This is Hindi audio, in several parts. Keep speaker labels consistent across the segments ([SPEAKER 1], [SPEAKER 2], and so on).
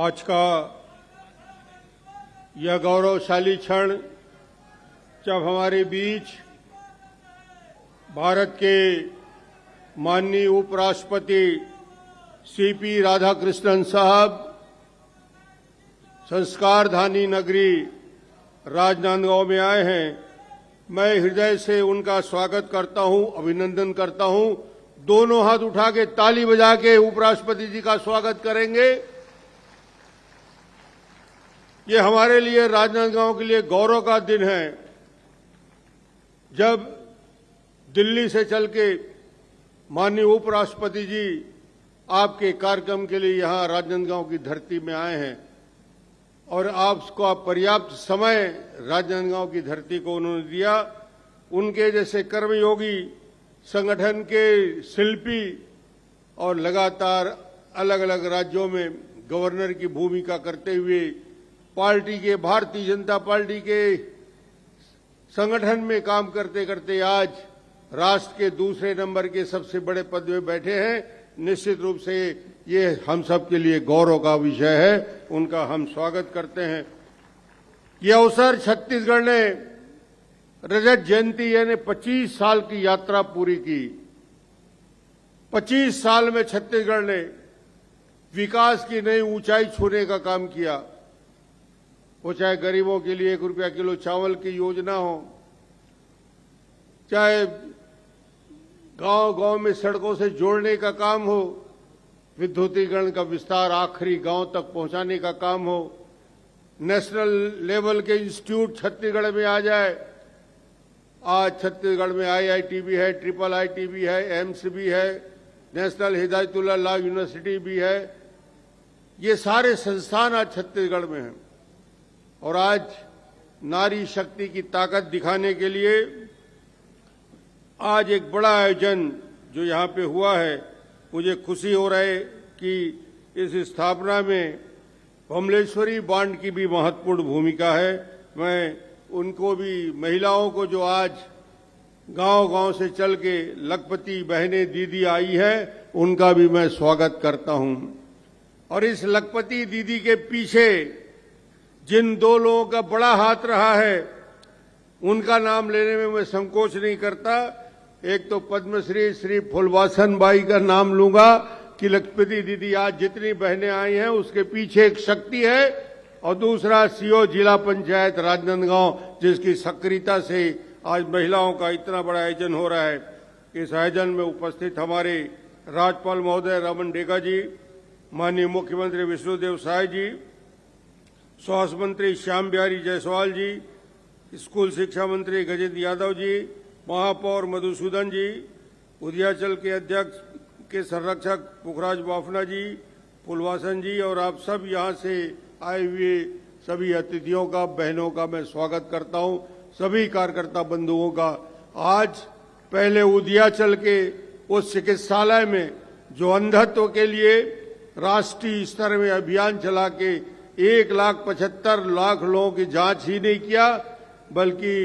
[SPEAKER 1] आज का यह गौरवशाली क्षण जब हमारे बीच भारत के माननीय उपराष्ट्रपति सीपी राधाकृष्णन साहब संस्कारधानी नगरी राजनांदगांव में आए हैं। मैं हृदय से उनका स्वागत करता हूं, अभिनंदन करता हूं। दोनों हाथ उठा के ताली बजा के उपराष्ट्रपति जी का स्वागत करेंगे। ये हमारे लिए, राजनांदगांव के लिए गौरव का दिन है जब दिल्ली से चल के माननीय उपराष्ट्रपति जी आपके कार्यक्रम के लिए यहां राजनांदगांव की धरती में आए हैं और आपको पर्याप्त समय राजनांदगांव की धरती को उन्होंने दिया। उनके जैसे कर्मयोगी, संगठन के शिल्पी और लगातार अलग अलग राज्यों में गवर्नर की भूमिका करते हुए पार्टी के, भारतीय जनता पार्टी के संगठन में काम करते करते आज राष्ट्र के दूसरे नंबर के सबसे बड़े पद में बैठे हैं। निश्चित रूप से ये हम सब के लिए गौरव का विषय है। उनका हम स्वागत करते हैं। ये अवसर छत्तीसगढ़ ने रजत जयंती यानी 25 साल की यात्रा पूरी की। 25 साल में छत्तीसगढ़ ने विकास की नई ऊंचाई छूने का काम किया। वो चाहे गरीबों के लिए 1 रुपया किलो चावल की योजना हो, चाहे गांव-गांव में सड़कों से जोड़ने का काम हो, विद्युतीकरण का विस्तार आखिरी गांव तक पहुंचाने का काम हो, नेशनल लेवल के इंस्टीट्यूट छत्तीसगढ़ में आ जाए। आज छत्तीसगढ़ में IIT भी है, IIIT भी है, एम्स भी है, नेशनल हिदायतुल्लाह लॉ यूनिवर्सिटी भी है। ये सारे संस्थान आज छत्तीसगढ़ में हैं और आज नारी शक्ति की ताकत दिखाने के लिए आज एक बड़ा आयोजन जो यहाँ पे हुआ है। मुझे खुशी हो रहा है कि इस स्थापना में बमलेश्वरी बांध की भी महत्वपूर्ण भूमिका है। मैं उनको भी, महिलाओं को जो आज गांव-गांव से चल के लखपति बहनें दीदी आई है, उनका भी मैं स्वागत करता हूं। और इस लखपति दीदी के पीछे जिन 2 लोगों का बड़ा हाथ रहा है, उनका नाम लेने में मैं संकोच नहीं करता। एक तो पद्मश्री श्री फुलवासन बाई का नाम लूंगा कि लखपति दीदी आज जितनी बहनें आई हैं उसके पीछे एक शक्ति है, और दूसरा सीओ जिला पंचायत राजनांदगांव, जिसकी सक्रियता से आज महिलाओं का इतना बड़ा आयोजन हो रहा है। इस आयोजन में उपस्थित हमारे राज्यपाल महोदय रमन डेगा जी, माननीय मुख्यमंत्री विष्णुदेव साय जी, स्वास्थ्य मंत्री श्याम बिहारी जायसवाल जी, स्कूल शिक्षा मंत्री गजेंद्र यादव जी, महापौर मधुसूदन जी, उदयाचल के अध्यक्ष के संरक्षक पुखराज बाफना जी, फुलवासन जी, और आप सब यहाँ से आए हुए सभी अतिथियों का, बहनों का मैं स्वागत करता हूँ। सभी कार्यकर्ता बंधुओं का। आज पहले उदयाचल के उस चिकित्सालय में जो अंधत्व के लिए राष्ट्रीय स्तर में अभियान चला के 1,75,00,000 लोगों की जांच ही नहीं किया, बल्कि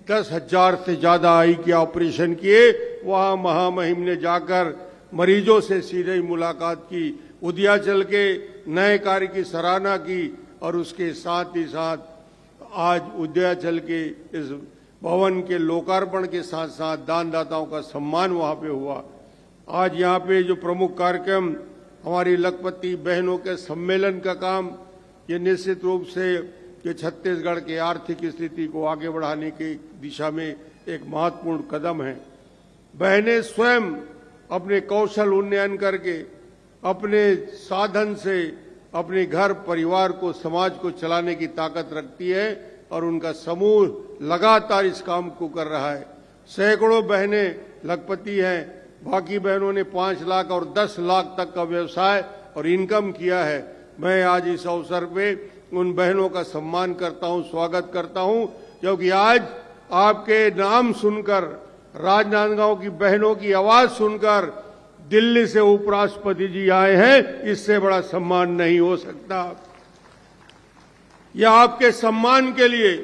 [SPEAKER 1] 10,000 से ज्यादा आई के ऑपरेशन किए। वहां महामहिम ने जाकर मरीजों से सीधे मुलाकात की, उदयाचल के नए कार्य की सराहना की, और उसके साथ ही साथ आज उदयाचल के इस भवन के लोकार्पण के साथ साथ दानदाताओं का सम्मान वहां पे हुआ। आज यहाँ पे जो प्रमुख कार्यक्रम हमारी लखपति बहनों के सम्मेलन का काम, ये निश्चित रूप से ये छत्तीसगढ़ के आर्थिक स्थिति को आगे बढ़ाने की दिशा में एक महत्वपूर्ण कदम है। बहनें स्वयं अपने कौशल उन्नयन करके, अपने साधन से अपने घर परिवार को, समाज को चलाने की ताकत रखती है, और उनका समूह लगातार इस काम को कर रहा है। सैकड़ों बहनें लखपति हैं, बाकी बहनों ने 5 लाख और 10 लाख तक का व्यवसाय और इनकम किया है। मैं आज इस अवसर पे उन बहनों का सम्मान करता हूं, स्वागत करता हूं, क्योंकि आज आपके नाम सुनकर, राजनांदगांव की बहनों की आवाज सुनकर दिल्ली से उपराष्ट्रपति जी आए हैं। इससे बड़ा सम्मान नहीं हो सकता। यह आपके सम्मान के लिए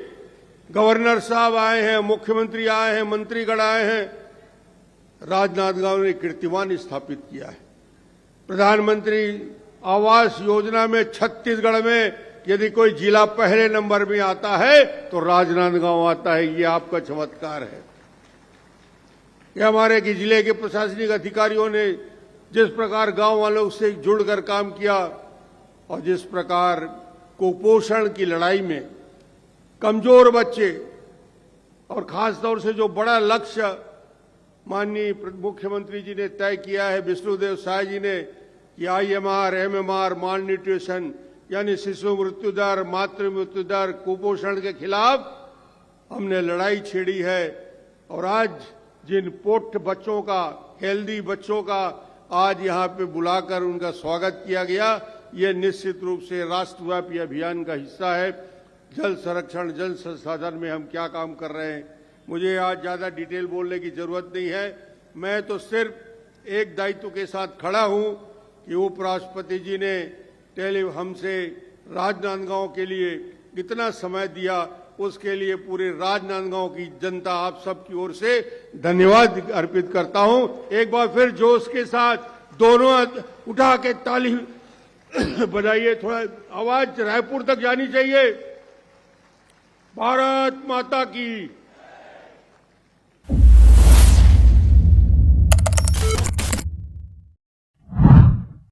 [SPEAKER 1] गवर्नर साहब आए हैं, मुख्यमंत्री आए हैं, मंत्रीगण आए हैं। राजनांदगांव ने कीर्तिमान स्थापित किया है। प्रधानमंत्री आवास योजना में छत्तीसगढ़ में यदि कोई जिला पहले नंबर में आता है तो राजनांदगांव आता है। ये आपका चमत्कार है। ये हमारे कि जिले के प्रशासनिक अधिकारियों ने जिस प्रकार गांव वालों से जुड़कर काम किया और जिस प्रकार कुपोषण की लड़ाई में कमजोर बच्चे और खास तौर से जो बड़ा लक्ष्य माननीय मुख्यमंत्री जी ने तय किया है, विष्णुदेव साय जी ने, कि IMR, MMR, माल न्यूट्रिशन यानी शिशु मृत्यु दर, मातृ मृत्यु दर, कुपोषण के खिलाफ हमने लड़ाई छेड़ी है। और आज जिन पोष्ट बच्चों का, हेल्दी बच्चों का आज यहाँ पे बुलाकर उनका स्वागत किया गया, ये निश्चित रूप से राष्ट्रव्यापी अभियान का हिस्सा है। जल संरक्षण, जल संसाधन में हम क्या काम कर रहे हैं, मुझे आज ज्यादा डिटेल बोलने की जरूरत नहीं है। मैं तो सिर्फ एक दायित्व के साथ खड़ा हूं कि उपराष्ट्रपति जी ने हमसे राजनांदगांव के लिए इतना समय दिया, उसके लिए पूरे राजनांदगांव की जनता आप सबकी ओर से धन्यवाद अर्पित करता हूं। एक बार फिर जोश के साथ दोनों उठा के ताली बजाइए, थोड़ा आवाज रायपुर तक जानी चाहिए। भारत माता की